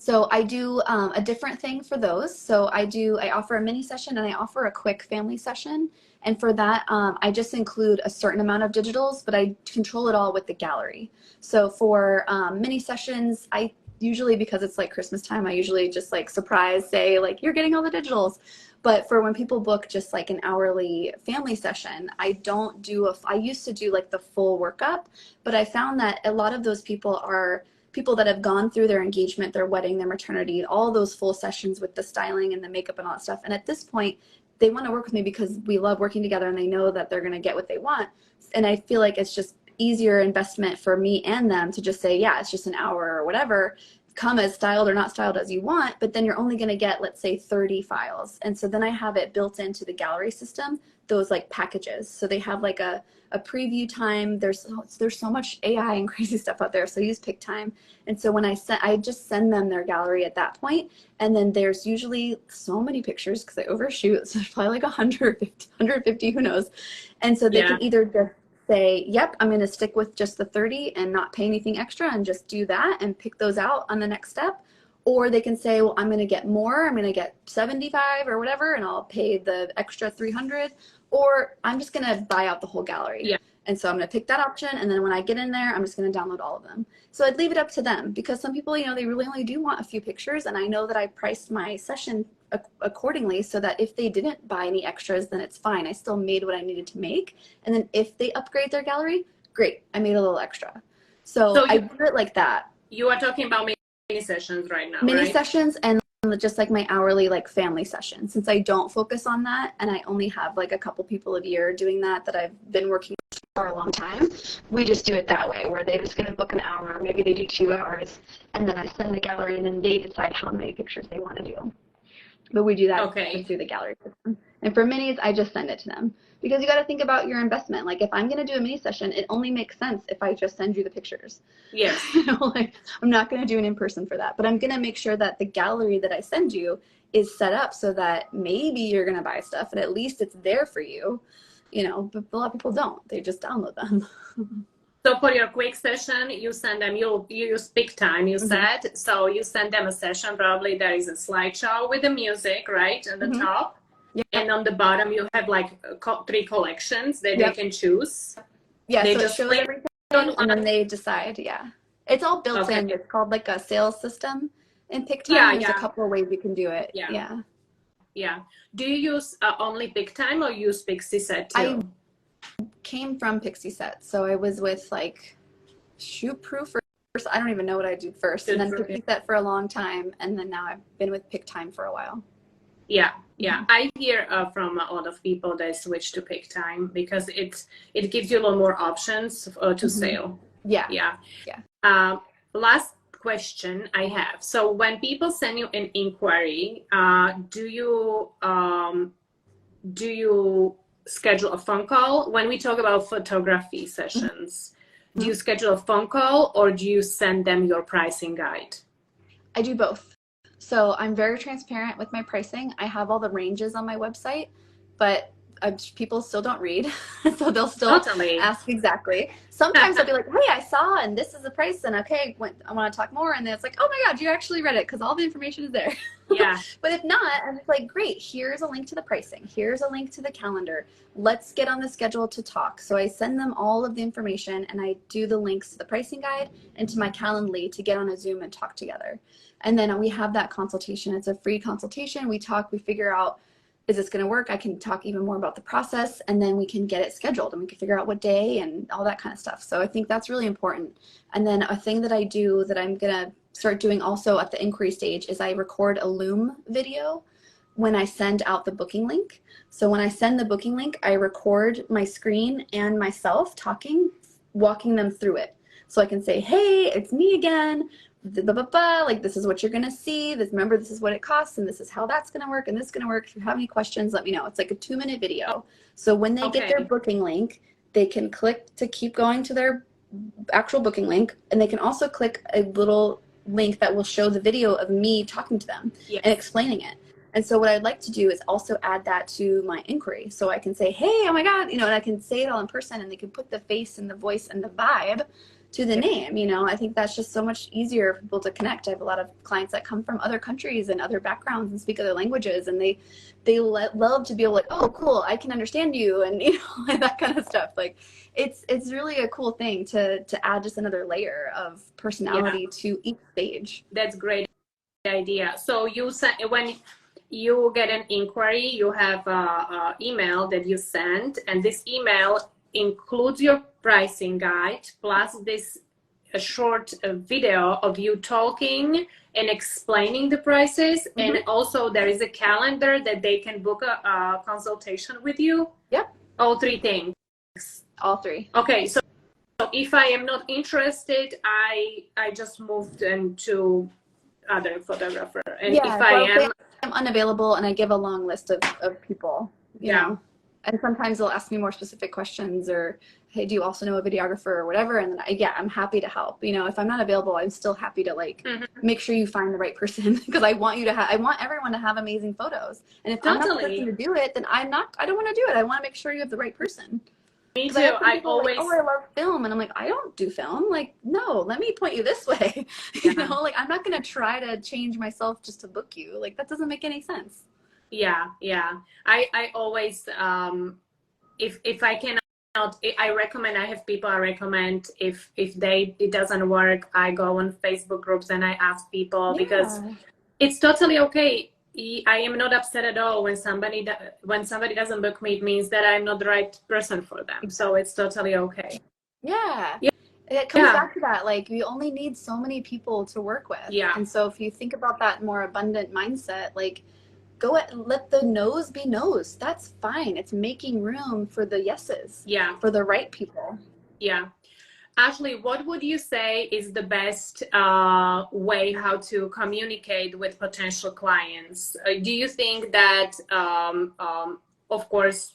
So I do a different thing for those. So I offer a mini session and I offer a quick family session. And for that, I just include a certain amount of digitals, but I control it all with the gallery. So for mini sessions, I usually, because it's like Christmas time, I usually just like surprise say like, you're getting all the digitals. But for when people book just like an hourly family session, I don't do I used to do like the full workup, but I found that a lot of those people are people that have gone through their engagement, their wedding, their maternity, all those full sessions with the styling and the makeup and all that stuff. And at this point, they want to work with me because we love working together and they know that they're going to get what they want. And I feel like it's just easier investment for me and them to just say, yeah, it's just an hour or whatever. Come as styled or not styled as you want, but then you're only going to get, let's say, 30 files. And so then I have it built into the gallery system, those like packages. So they have like a preview time. There's so much AI and crazy stuff out there. So I use pick time. And so when I just send them their gallery at that point, and then there's usually so many pictures because I overshoot. So there's probably like 150, who knows. And so they can either just say, yep, I'm going to stick with just the 30 and not pay anything extra and just do that and pick those out on the next step. Or they can say, well, I'm going to get more. I'm going to get 75 or whatever, and I'll pay the extra 300. Or I'm just going to buy out the whole gallery. Yeah. And so I'm going to pick that option. And then when I get in there, I'm just going to download all of them. So I'd leave it up to them because some people, they really only do want a few pictures. And I know that I priced my session accordingly so that if they didn't buy any extras, then it's fine. I still made what I needed to make. And then if they upgrade their gallery, great. I made a little extra. So I do it like that. You are talking about mini sessions right now, Mini right? sessions and just like my hourly like family session, since I don't focus on that and I only have like a couple people a year doing that I've been working for a long time. We just do it that way where they're just going to book an hour, maybe they do 2 hours, and then I send the gallery and then they decide how many pictures they want to do. But we do that through the gallery system. And for minis, I just send it to them because you got to think about your investment. Like if I'm going to do a mini session, it only makes sense if I just send you the pictures. Yes. Like I'm not going to do an in-person for that, but I'm going to make sure that the gallery that I send you is set up so that maybe you're going to buy stuff and at least it's there for you, but a lot of people don't. They just download them. So for your quick session, you send them, you use pick time, you said. So you send them a session, probably there is a slideshow with the music, right, on the top. Yep. And on the bottom, you have like 3 collections that they can choose. Yeah, they so it shows everything and then they decide, It's all built in. It's called like a sales system in pick time. There's a couple of ways you can do it. Yeah. Do you use only pick time or use Pixie Set too? I came from Pixie Set, so I was with like Shoot Proof first. I don't even know what I did first, and then Pixie Set for a long time, and then now I've been with Pick Time for a while. Yeah. I hear from a lot of people that switch to pick time because it gives you a lot more options to sale. Yeah. Last question I have. So when people send you an inquiry, do you schedule a phone call? When we talk about photography sessions, do you schedule a phone call or do you send them your pricing guide? I do both. So I'm very transparent with my pricing. I have all the ranges on my website, but people still don't read. So they'll still ask exactly. Sometimes they'll be like, hey, I saw and this is the price and okay, I want to talk more. And then it's like, oh my God, you actually read it because all the information is there. Yeah. But if not, I'm just like, great, here's a link to the pricing. Here's a link to the calendar. Let's get on the schedule to talk. So I send them all of the information and I do the links to the pricing guide and to my Calendly to get on a Zoom and talk together. And then we have that consultation. It's a free consultation. We talk, we figure out, is this going to work? I can talk even more about the process and then we can get it scheduled and we can figure out what day and all that kind of stuff. So I think that's really important. And then a thing that I do that I'm going to start doing also at the inquiry stage is I record a Loom video when I send out the booking link. So when I send the booking link, I record my screen and myself talking, walking them through it. So I can say, hey, it's me again. Like this is what you're gonna see. Remember, this is what it costs, and this is how that's gonna work, and this is gonna work. If you have any questions, let me know. It's like a 2-minute video. So when they get their booking link, they can click to keep going to their actual booking link, and they can also click a little link that will show the video of me talking to them and explaining it. And so what I'd like to do is also add that to my inquiry. So I can say, hey, oh my God, and I can say it all in person, and they can put the face and the voice and the vibe to the name. I think that's just so much easier for people to connect. I have a lot of clients that come from other countries and other backgrounds and speak other languages, and they love to be able, like, oh, cool, I can understand you, and and that kind of stuff. Like, it's really a cool thing to add just another layer of personality to each page. That's great idea. So when you get an inquiry, you have a email that you send, and this email includes your pricing guide plus this short video of you talking and explaining the prices. And also there is a calendar that they can book a consultation with you. Yep. All three things. All three. Okay, so if I am not interested, I just moved into other photographer. And if I am unavailable, and I give a long list of people, you know, and sometimes they'll ask me more specific questions, or, hey, do you also know a videographer or whatever? And then I'm happy to help. If I'm not available, I'm still happy to make sure you find the right person, because I want everyone to have amazing photos. And if I'm not the person to do it, then I don't want to do it. I want to make sure you have the right person. Me too. I always, I love film, and I'm like, I don't do film. Like, no, let me point you this way. I'm not going to try to change myself just to book you. Like, that doesn't make any sense. Yeah. I always, if I cannot, I have people I recommend, if it doesn't work, I go on Facebook groups and I ask people, because it's totally okay. I am not upset at all when somebody doesn't book me. It means that I'm not the right person for them. So it's totally okay. Yeah. It comes back to that. Like, we only need so many people to work with. Yeah. And so if you think about that more abundant mindset, like, let the no's be no's. That's fine. It's making room for the yeses. Yeah. For the right people. Yeah. Ashlee, what would you say is the best way how to communicate with potential clients? Do you think that, of course,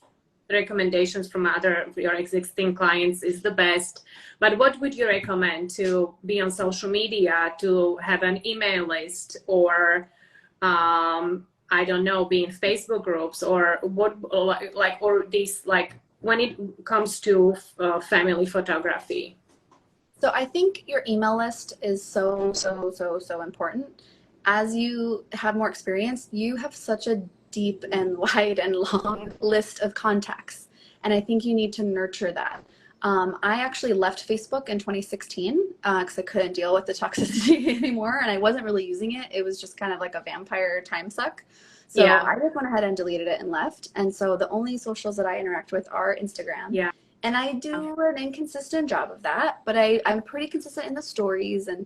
recommendations from your existing clients is the best, but what would you recommend? To be on social media, to have an email list, or I don't know, be in Facebook groups, or what, or these, like, when it comes to family photography? So I think your email list is so important. As you have more experience, you have such a deep and wide and long list of contacts, and I think you need to nurture that. I actually left Facebook in 2016 because I couldn't deal with the toxicity anymore, and I wasn't really using it. It was just kind of like a vampire time suck. So I just went ahead and deleted it and left. And so the only socials that I interact with are Instagram. Yeah. And I do an inconsistent job of that, but I'm pretty consistent in the stories, and,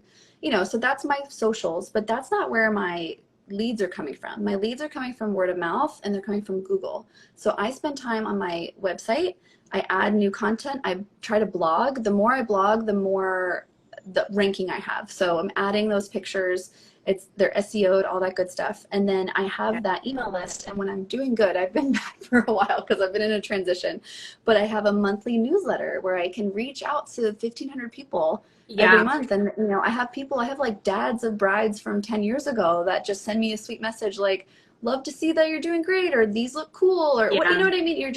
so that's my socials, but that's not where my leads are coming from. My leads are coming from word of mouth, and they're coming from Google. So I spend time on my website. I add new content. I try to blog. The more I blog, the more the ranking I have. So I'm adding those pictures. They're SEO'd, all that good stuff. And then I have that email list, and when I'm doing good, I've been back for a while because I've been in a transition, but I have a monthly newsletter where I can reach out to 1,500 people every month. And, I have like dads of brides from 10 years ago that just send me a sweet message like, love to see that you're doing great, or these look cool, or what, you know what I mean?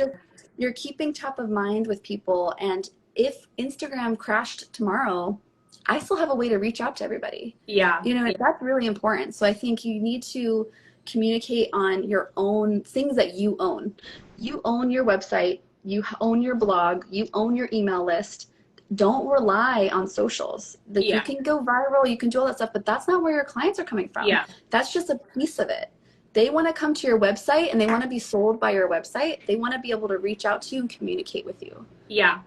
You're keeping top of mind with people. And if Instagram crashed tomorrow, I still have a way to reach out to everybody. Yeah. That's really important. So I think you need to communicate on your own things that you own. You own your website, you own your blog, you own your email list. Don't rely on socials. You can go viral, you can do all that stuff, but that's not where your clients are coming from. Yeah. That's just a piece of it. They want to come to your website, and they want to be sold by your website. They want to be able to reach out to you and communicate with you. Yeah.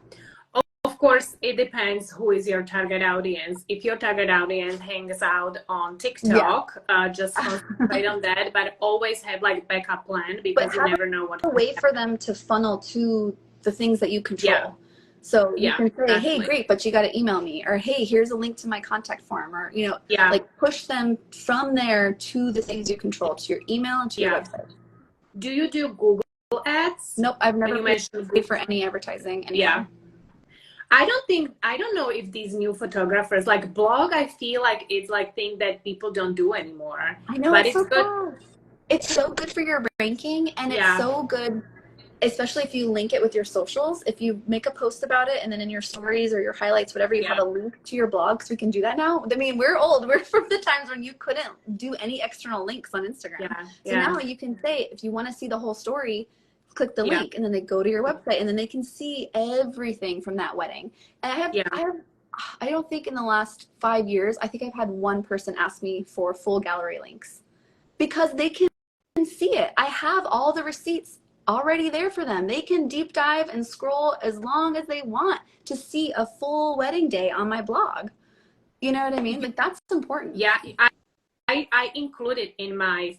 Of course, it depends who is your target audience. If your target audience hangs out on TikTok, just concentrate on that, but always have like backup plan, because you never know what. A way for them to funnel to the things that you control. Yeah. So you can say, hey, great, but you got to email me, or hey, here's a link to my contact form, or like push them from there to the things you control, to your email and to your website. Do you do Google Ads? Nope, I've never paid for any advertising anymore. Yeah. I don't know if these new photographers, like blog, I feel like it's like thing that people don't do anymore. I know, but it's so good. It's so good for your ranking, and it's Yeah. so good, especially if you link it with your socials. If you make a post about it and then in your stories or your highlights, whatever, you have a link to your blog, so we can do that now. I mean, we're old. We're from the times when you couldn't do any external links on Instagram. Yeah. So now you can say, if you want to see the whole story, click the link, and then they go to your website, and then they can see everything from that wedding. And I don't think in the last 5 years, I think I've had one person ask me for full gallery links, because they can see it. I have all the receipts already there for them. They can deep dive and scroll as long as they want to see a full wedding day on my blog. You know what I mean? Like, that's important. Yeah. I include it in my,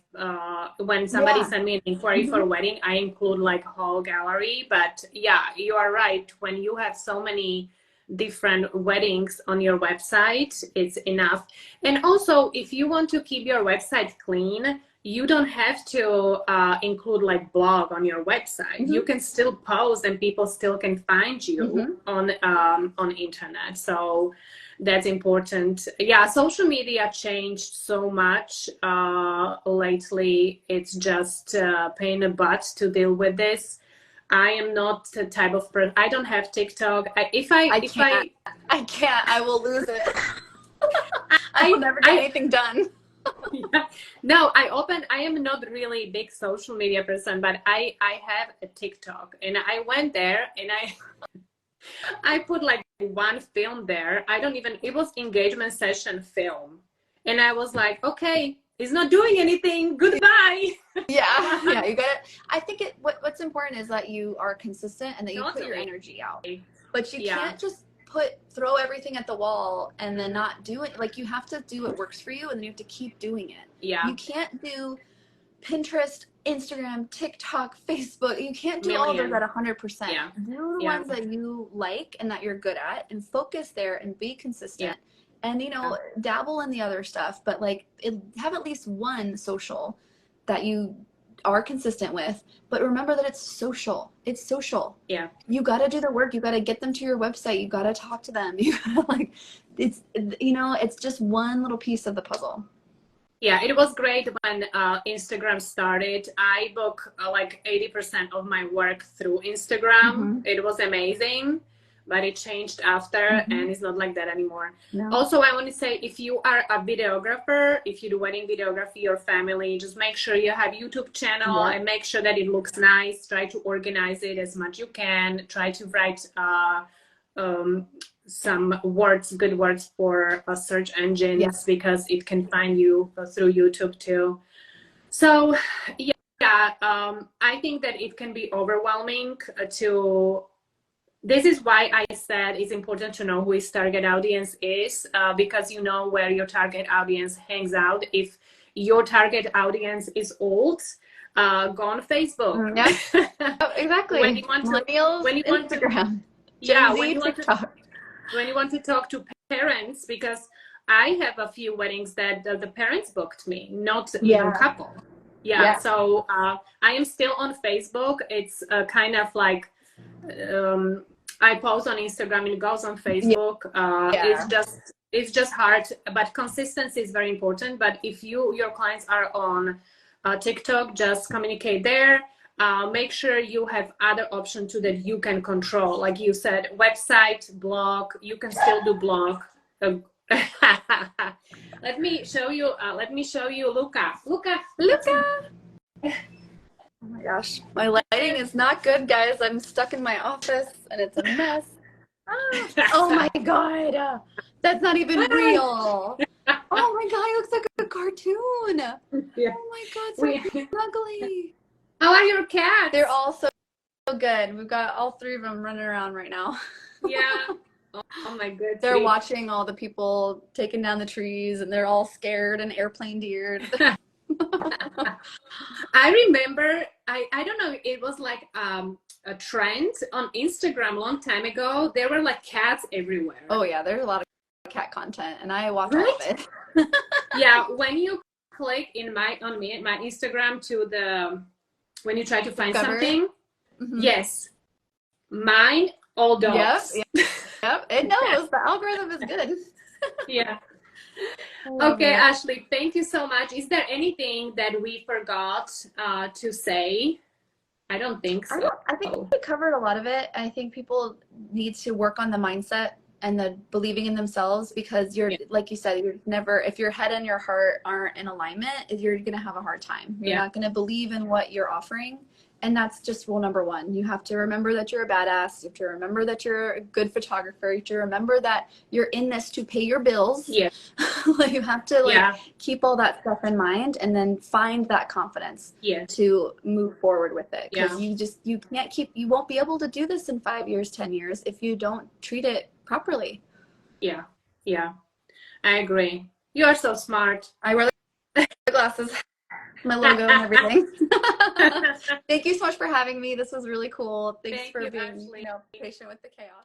when somebody send me an inquiry for a wedding, I include like a whole gallery. But yeah, you are right. When you have so many different weddings on your website, it's enough. And also, if you want to keep your website clean, you don't have to include like blog on your website. You can still post and people still can find you on internet. So that's important. Yeah, social media changed so much lately. It's just pain in the butt to deal with this. I am not the type of person. I don't have TikTok. I can't. I will lose it. I will never get anything done. Yeah. No, I am not really a big social media person, but I have a TikTok, and I went there and I put like one film there. It was engagement session film. And I was like, okay, it's not doing anything. Goodbye. Yeah, you got it. I think what's important is that you are consistent and that you put your energy out. But you can't just throw everything at the wall and then not do it. Like, you have to do what works for you, and then you have to keep doing it. Yeah. You can't do Pinterest, Instagram, TikTok, Facebook. You can't do all of those at 100%. Yeah. Do the ones that you like and that you're good at, and focus there and be consistent. And, dabble in the other stuff, but like, have at least one social that you are consistent with. But remember that it's social. It's social. Yeah. You got to do the work. You got to get them to your website. You got to talk to them. You gotta, it's just one little piece of the puzzle. Yeah, it was great when Instagram started. I book like 80% of my work through Instagram. It was amazing, but it changed after, and it's not like that anymore. No. Also, I want to say, if you are a videographer, if you do wedding videography, your family, just make sure you have YouTube channel and make sure that it looks nice. Try to organize it as much you can. Try to write some good words for search engines, because it can find you through YouTube too. So I think that it can be overwhelming this is why I said it's important to know who his target audience is, because you know where your target audience hangs out. If your target audience is old, go on Facebook. Exactly. When you want Instagram. When you want to talk to parents, because I have a few weddings that the parents booked me, not even couple. So I am still on Facebook. It's kind of like I post on Instagram and it goes on Facebook. It's just hard, but consistency is very important. But if your clients are on TikTok, just communicate there. Make sure you have other options too that you can control. Like you said, website, blog. You can still do blog. Let me show you Luca. Oh my gosh, my lighting is not good, guys. I'm stuck in my office and it's a mess. Oh my god, that's not even real. Oh my god, he looks like a cartoon. Oh my god, so ugly. How are your cats? They're all so good. We've got all three of them running around right now. Yeah. Oh my goodness. They're watching all the people taking down the trees, and they're all scared and airplane deered. I remember, I don't know, it was like a trend on Instagram a long time ago. There were like cats everywhere. Oh yeah, there's a lot of cat content, and I watch all of it. Yeah, when you click my Instagram when you try to find something, yes, mine, all dogs. Yep, it knows. The algorithm is good. Yeah. Okay, Ashlee, thank you so much. Is there anything that we forgot to say? I don't think so. I think we covered a lot of it. I think people need to work on the mindset and the believing in themselves, because you're, like you said, you're never, if your head and your heart aren't in alignment, you're going to have a hard time. You're not going to believe in what you're offering. And that's just rule number one. You have to remember that you're a badass. You have to remember that you're a good photographer. You have to remember that you're in this to pay your bills. Yeah. You have to keep all that stuff in mind, and then find that confidence to move forward with it. Because you can't you won't be able to do this in 5 years, 10 years if you don't treat it properly. Yeah. I agree. You are so smart. I wear the glasses. My logo and everything. Thank you so much for having me. This was really cool. Thanks for being patient with the chaos.